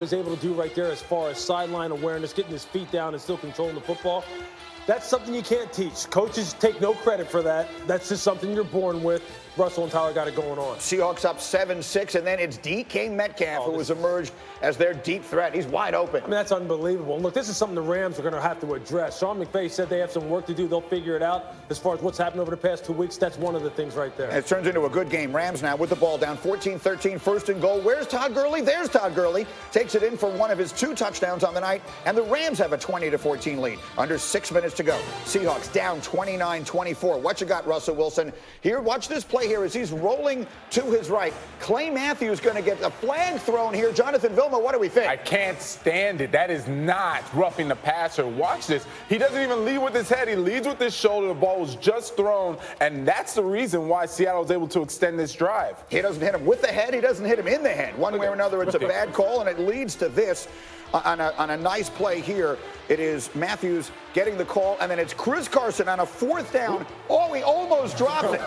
was able to do right there as far as sideline awareness, getting his feet down and still controlling the football. That's something you can't teach. Coaches take no credit for that. That's just something you're born with. Russell and Tyler got it going on. Seahawks up 7-6, and then it's DK Metcalf who has emerged as their deep threat. He's wide open. I mean, that's unbelievable. And look, this is something the Rams are going to have to address. Sean McVay said they have some work to do. They'll figure it out. As far as what's happened over the past 2 weeks, that's one of the things right there. And it turns into a good game. Rams now with the ball down 14-13, first and goal. Where's Todd Gurley? There's Todd Gurley. Takes it in for one of his 2 touchdowns on the night, and the Rams have a 20-14 lead. Under 6 minutes to go. Seahawks down 29-24. What you got, Russell Wilson? Here, watch this play here as he's rolling to his right. Clay Matthews going to get a flag thrown here. Jonathan Vilma, what do we think? I can't stand it. That is not roughing the passer. Watch this. He doesn't even lead with his head. He leads with his shoulder. The ball was just thrown, and that's the reason why Seattle was able to extend this drive. He doesn't hit him with the head. He doesn't hit him in the head. One way or another, it's a bad call, and it leads to this. On a nice play here, it is Matthews getting the call, and then it's Chris Carson on a 4th down. Oh, he almost dropped it.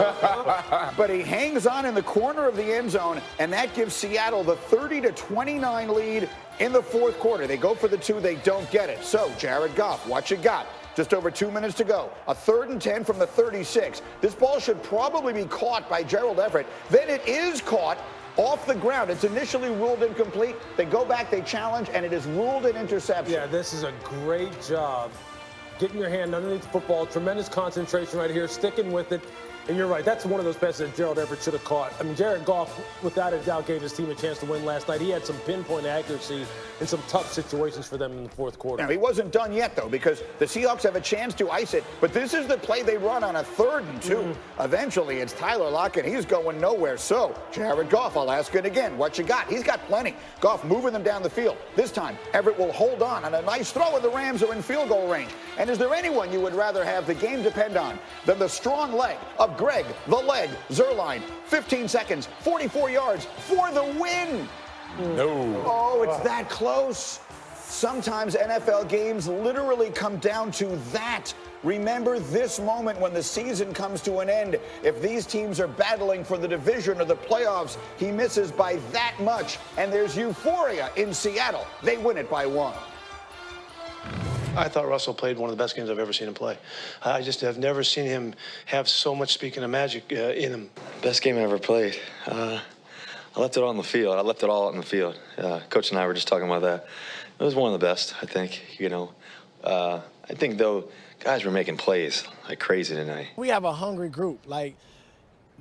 But he hangs on in the corner of the end zone, and that gives Seattle the 30-29 lead in the 4th quarter. They go for the 2, they don't get it. So, Jared Goff, what you got? Just over 2 minutes to go. A 3rd and 10 from the 36. This ball should probably be caught by Gerald Everett. Then it is caught off the ground. It's initially ruled incomplete. They go back, they challenge, and it is ruled an interception. Yeah, this is a great job. Getting your hand underneath the football, tremendous concentration right here, sticking with it. And you're right, that's one of those passes that Gerald Everett should have caught. I mean, Jared Goff, without a doubt, gave his team a chance to win last night. He had some pinpoint accuracy in some tough situations for them in the 4th quarter. Now, he wasn't done yet, though, because the Seahawks have a chance to ice it. But this is the play they run on a 3rd and 2. Eventually, it's Tyler Lockett. He's going nowhere. So, Jared Goff, I'll ask it again. What you got? He's got plenty. Goff moving them down the field. This time, Everett will hold on a nice throw, and the Rams are in field goal range. And is there anyone you would rather have the game depend on than the strong leg of Greg the Leg Zuerlein? 15 seconds, 44 yards for the win. No. Oh, it's that close. Sometimes NFL games literally come down to that. Remember this moment when the season comes to an end. If these teams are battling for the division or the playoffs, he misses by that much. And there's euphoria in Seattle. They win it by 1. I thought Russell played one of the best games I've ever seen him play. I just have never seen him have so much, speaking of magic, in him. Best game I ever played. I left it all on the field. I left it all out in the field. Coach and I were just talking about that. It was one of the best, I think. You know, I think, though, guys were making plays like crazy tonight. We have a hungry group. Like,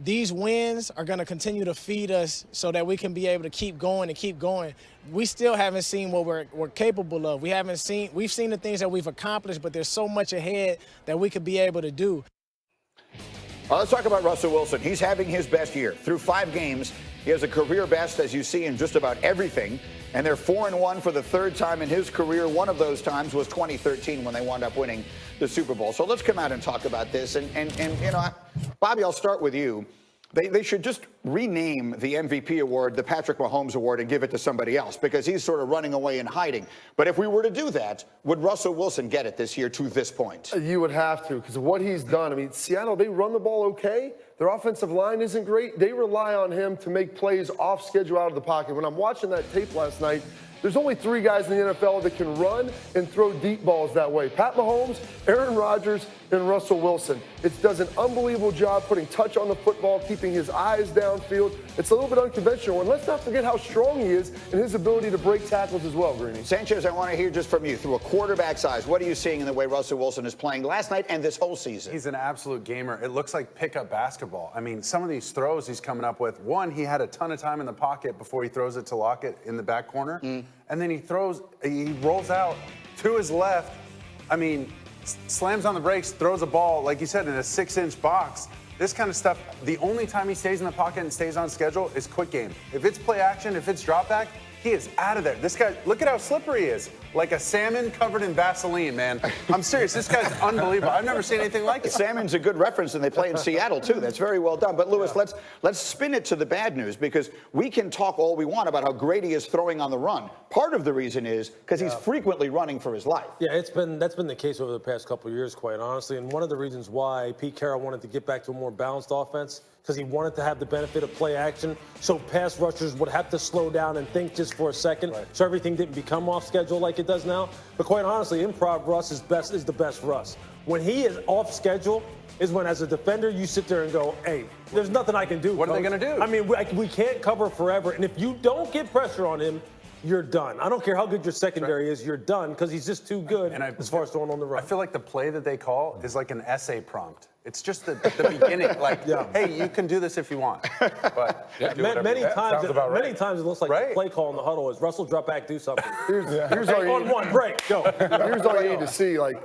these wins are going to continue to feed us so that we can be able to keep going and keep going. We still haven't seen what we're capable of. We've seen the things that we've accomplished, but there's so much ahead that we could be able to do. Let's talk about Russell Wilson. He's having his best year. Through 5 games, he has a career best, as you see, in just about everything. And they're 4-1 for the 3rd time in his career. One of those times was 2013 when they wound up winning the Super Bowl. So let's come out and talk about this. And you know, Bobby, I'll start with you. They should just rename the MVP award the Patrick Mahomes Award and give it to somebody else, because he's sort of running away and hiding. But if we were to do that, would Russell Wilson get it this year to this point? You would have to, because of what he's done. I mean, Seattle, they run the ball okay. Their offensive line isn't great. They rely on him to make plays off schedule out of the pocket. When I'm watching that tape last night, there's only 3 guys in the NFL that can run and throw deep balls that way. Pat Mahomes, Aaron Rodgers, and Russell Wilson. It does an unbelievable job putting touch on the football, keeping his eyes downfield. It's a little bit unconventional. And let's not forget how strong he is and his ability to break tackles as well, Greeny. Sanchez, I want to hear just from you. Through a quarterback's eyes, what are you seeing in the way Russell Wilson is playing last night and this whole season? He's an absolute gamer. It looks like pickup basketball. I mean, some of these throws he's coming up with. One, he had a ton of time in the pocket before he throws it to Lockett in the back corner. And then he rolls out to his left. I mean, slams on the brakes, throws a ball, like you said, in a 6-inch box. This kind of stuff, the only time he stays in the pocket and stays on schedule is quick game. If it's play action, if it's drop back, he is out of there. This guy, look at how slippery he is. Like a salmon covered in Vaseline, man. I'm serious. This guy's unbelievable. I've never seen anything like it. Salmon's a good reference, and they play in Seattle, too. That's very well done. But, Lewis, let's spin it to the bad news, because we can talk all we want about how great he is throwing on the run. Part of the reason is because he's frequently running for his life. Yeah, that's been the case over the past couple of years, quite honestly. And one of the reasons why Pete Carroll wanted to get back to a more balanced offense because he wanted to have the benefit of play action. So pass rushers would have to slow down and think just for a second, so everything didn't become off schedule like it does now. But quite honestly, improv Russ is the best Russ. When he is off schedule is when, as a defender, you sit there and go, hey, there's nothing I can do. What are they going to do? I mean, we can't cover forever. And if you don't get pressure on him, you're done. I don't care how good your secondary is, you're done because he's just too good as far as throwing on the run. I feel like the play that they call is like an essay prompt. It's just the beginning, like, hey, you can do this if you want. But many times it looks like the play call in the huddle is Russell, drop back, do something. Here's all you on one break, go. Here's all you need to see, like,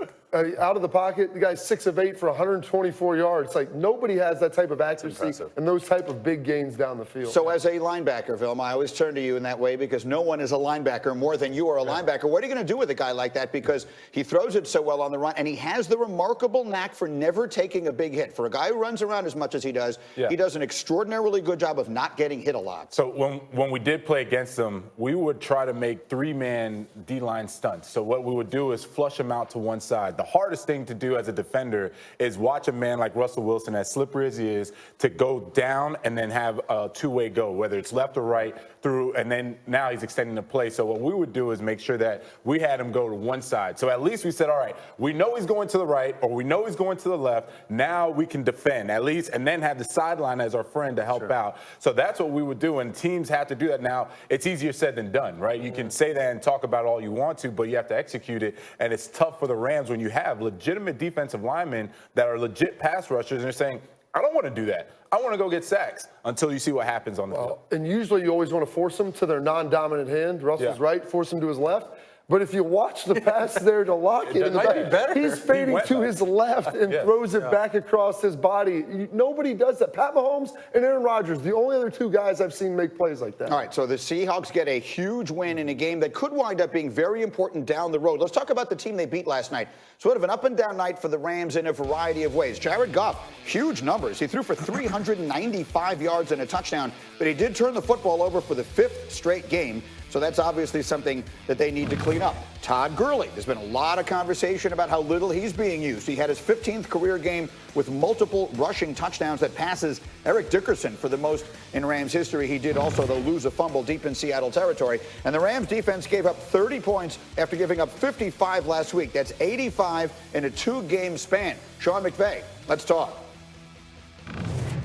out of the pocket, the guy's 6 of 8 for 124 yards. Like, nobody has that type of accuracy and those type of big gains down the field. So as a linebacker, Vilma, I always turn to you in that way because no one is a linebacker more than you are a linebacker. What are you going to do with a guy like that? Because he throws it so well on the run, and he has the remarkable knack for never taking a big hit. For a guy who runs around as much as he does an extraordinarily good job of not getting hit a lot. So when we did play against them, we would try to make 3-man D-line stunts. So what we would do is flush him out to one side. The hardest thing to do as a defender is watch a man like Russell Wilson, as slippery as he is, to go down and then have a two-way go, whether it's left or right, through, and then now he's extending the play. So what we would do is make sure that we had him go to one side. So at least we said, all right, we know he's going to the right or we know he's going to the left. Now we can defend at least, and then have the sideline as our friend to help out. So that's what we would do, and teams have to do that. Now, it's easier said than done, right? You can say that and talk about all you want to, but you have to execute it, and it's tough for the Rams when you have legitimate defensive linemen that are legit pass rushers, and they're saying, I don't want to do that. I want to go get sacks until you see what happens on the field. And usually you always want to force them to their non-dominant hand. Russell's right, force him to his left. But if you watch the pass there to Lockett in the back, he's fading to his left and throws it back across his body. Nobody does that. Pat Mahomes and Aaron Rodgers, the only other two guys I've seen make plays like that. All right, so the Seahawks get a huge win in a game that could wind up being very important down the road. Let's talk about the team they beat last night. Sort of an up-and-down night for the Rams in a variety of ways. Jared Goff, huge numbers. He threw for 395 yards and a touchdown, but he did turn the football over for the 5th straight game. So that's obviously something that they need to clean up. Todd Gurley, there's been a lot of conversation about how little he's being used. He had his 15th career game with multiple rushing touchdowns that passes Eric Dickerson for the most in Rams history. He did also, though, lose a fumble deep in Seattle territory. And the Rams defense gave up 30 points after giving up 55 last week. That's 85 in a 2-game span. Sean McVay, let's talk.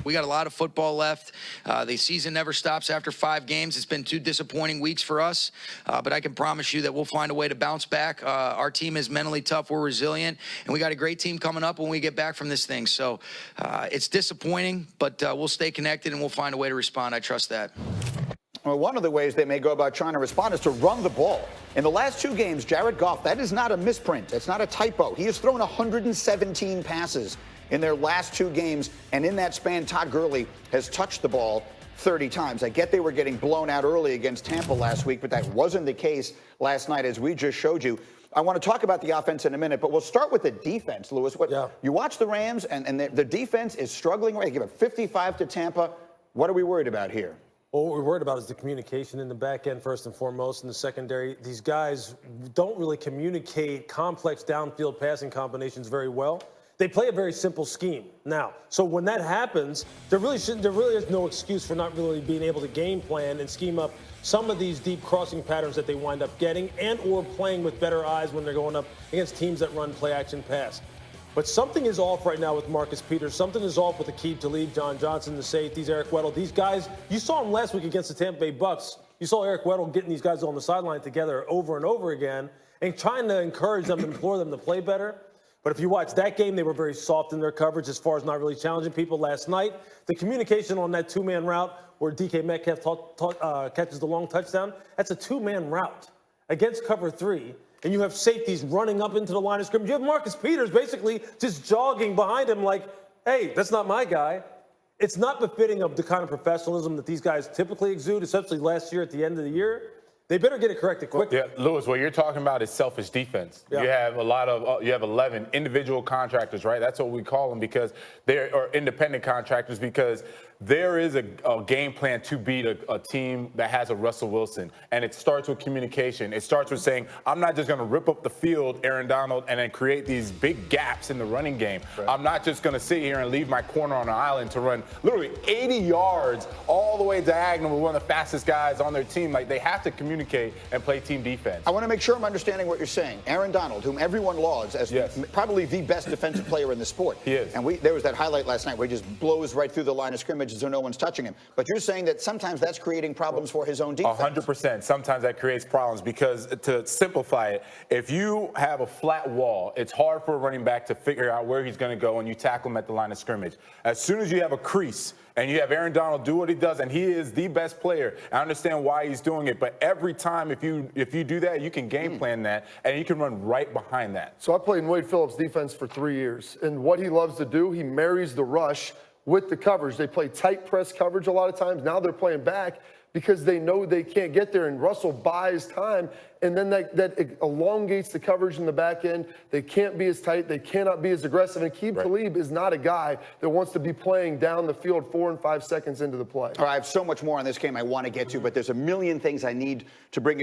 We got a lot of football left. The season never stops after 5 games. It's been 2 disappointing weeks for us, but I can promise you that we'll find a way to bounce back. Our team is mentally tough. We're resilient, and we got a great team coming up when we get back from this thing. So it's disappointing, but we'll stay connected, and we'll find a way to respond. I trust that. Well, one of the ways they may go about trying to respond is to run the ball. In the last 2 games, Jared Goff, that is not a misprint. It's not a typo. He has thrown 117 passes in their last 2 games, and in that span, Todd Gurley has touched the ball 30 times. I get they were getting blown out early against Tampa last week, but that wasn't the case last night, as we just showed you. I want to talk about the offense in a minute, but we'll start with the defense, Louis. You watch the Rams, and the defense is struggling. They give up 55 to Tampa. What are we worried about here? Well, what we're worried about is the communication in the back end, first and foremost. In the secondary, these guys don't really communicate complex downfield passing combinations very well. They play a very simple scheme now. So when that happens, there really is no excuse for not really being able to game plan and scheme up some of these deep crossing patterns that they wind up getting, and or playing with better eyes when they're going up against teams that run play action pass. But something is off right now with Marcus Peters. Something is off with Aqib Talib, John Johnson, the safeties, Eric Weddle. These guys, you saw them last week against the Tampa Bay Bucks. You saw Eric Weddle getting these guys on the sideline together over and over again and trying to encourage them, implore them to play better. But if you watch that game, they were very soft in their coverage as far as not really challenging people. Last night, the communication on that 2-man route where DK Metcalf catches the long touchdown, that's a 2-man route against cover 3. And you have safeties running up into the line of scrimmage. You have Marcus Peters basically just jogging behind him like, hey, that's not my guy. It's not befitting of the kind of professionalism that these guys typically exude, especially last year at the end of the year. They better get it corrected quickly. Yeah, Louis, what you're talking about is selfish defense. Yeah. You have you have 11 individual contractors, right? That's what we call them, because they are independent contractors, because there is a game plan to beat a team that has a Russell Wilson, and it starts with communication. It starts with saying, I'm not just going to rip up the field, Aaron Donald, and then create these big gaps in the running game. Right. I'm not just going to sit here and leave my corner on an island to run literally 80 yards all the way diagonal with one of the fastest guys on their team. Like, they have to communicate and play team defense. I want to make sure I'm understanding what you're saying. Aaron Donald, whom everyone lauds as probably the best defensive player in the sport. He is. And there was that highlight last night where he just blows right through the line of scrimmage so no one's touching him. But you're saying that sometimes that's creating problems for his own defense. 100%. Sometimes that creates problems because, to simplify it, if you have a flat wall, it's hard for a running back to figure out where he's going to go and you tackle him at the line of scrimmage. As soon as you have a crease and you have Aaron Donald do what he does, and he is the best player, I understand why he's doing it, but every time if you do that, you can game plan that, and you can run right behind that. So I played in Wade Phillips' defense for 3 years, and what he loves to do, he marries the rush with the coverage. They play tight press coverage a lot of times. Now they're playing back because they know they can't get there, and Russell buys time, and then that elongates the coverage in the back end. They can't be as tight. They cannot be as aggressive. And Aqib Talib is not a guy that wants to be playing down the field 4 and 5 seconds into the play. All right, I have so much more on this game I want to get to, but there's a million things I need to bring you.